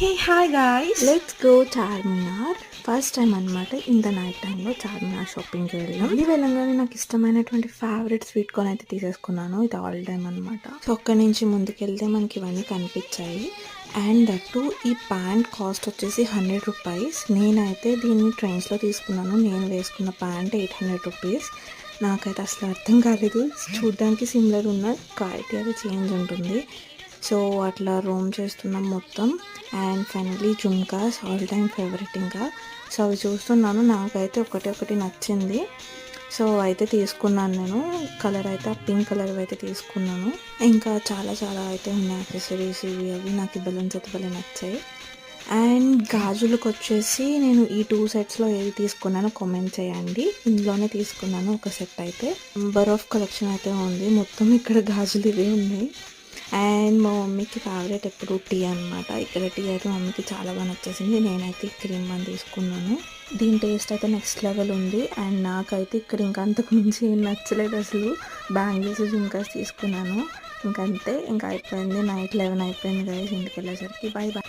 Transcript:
Hey hi guys, let's go Charminar. First time అనమాట ఇంత night టైంలో చార్మినార్ షాపింగ్కి వెళ్ళాం. ఇది వెళ్ళంగానే నాకు ఇష్టమైనటువంటి ఫేవరెట్ స్వీట్ కార్న్ అయితే తీసేసుకున్నాను. ఇది ఆల్ టైమ్ అనమాట. సో అక్కడి నుంచి ముందుకెళ్తే మనకి ఇవన్నీ కనిపించాయి. అండ్ దట్టు ఈ ప్యాంట్ కాస్ట్ వచ్చేసి 100 రూపీస్. నేనైతే దీన్ని ట్రైన్స్లో తీసుకున్నాను. నేను వేసుకున్న ప్యాంట్ 800 రూపీస్. నాకైతే అసలు అర్థం కాలేదు. చూడడానికి సిమిలర్ ఉన్న క్వాలిటీ అది చేంజ్ ఉంటుంది. సో అట్లా రోమ్ చేస్తున్నాం మొత్తం. And finally jhumkas all time favourite. ఇంకా సో అవి చూస్తున్నాను. నాకైతే ఒకటి నచ్చింది. సో అయితే తీసుకున్నాను. నేను కలర్ అయితే పింక్ కలర్ అయితే తీసుకున్నాను. ఇంకా చాలా చాలా అయితే ఉన్నాయి యాక్సెసరీస్ ఇవి అవి. నాకు బెలూన్స్ అయితే భలే నచ్చాయి. అండ్ గాజులకు వచ్చేసి నేను ఈ 2 సెట్స్లో ఏది తీసుకున్నానో కామెంట్ చేయండి. ఇందులోనే తీసుకున్నాను ఒక సెట్ అయితే. నంబర్ ఆఫ్ కలెక్షన్ అయితే ఉంది. మొత్తం ఇక్కడ గాజులు ఇవే ఉన్నాయి. అండ్ మా మమ్మీకి ఫేవరెట్ ఎప్పుడు టీ అనమాట. ఇక్కడ టీ అయితే మమ్మీకి చాలా బాగా నచ్చేసింది. నేనైతే క్రీమ్ అని తీసుకున్నాను. దీని టేస్ట్ అయితే నెక్స్ట్ లెవెల్ ఉంది. అండ్ నాకైతే ఇక్కడ ఇంకా అంతకు మించి ఏం నచ్చలేదు అసలు. బ్యాంగిల్స్ జుంకాస్ తీసుకున్నాను. ఇంకంతే, ఇంకా అయిపోయింది. నైట్ 11 అయిపోయింది గైస్. ఇంటికి వెళ్ళేసరికి. Bye bye.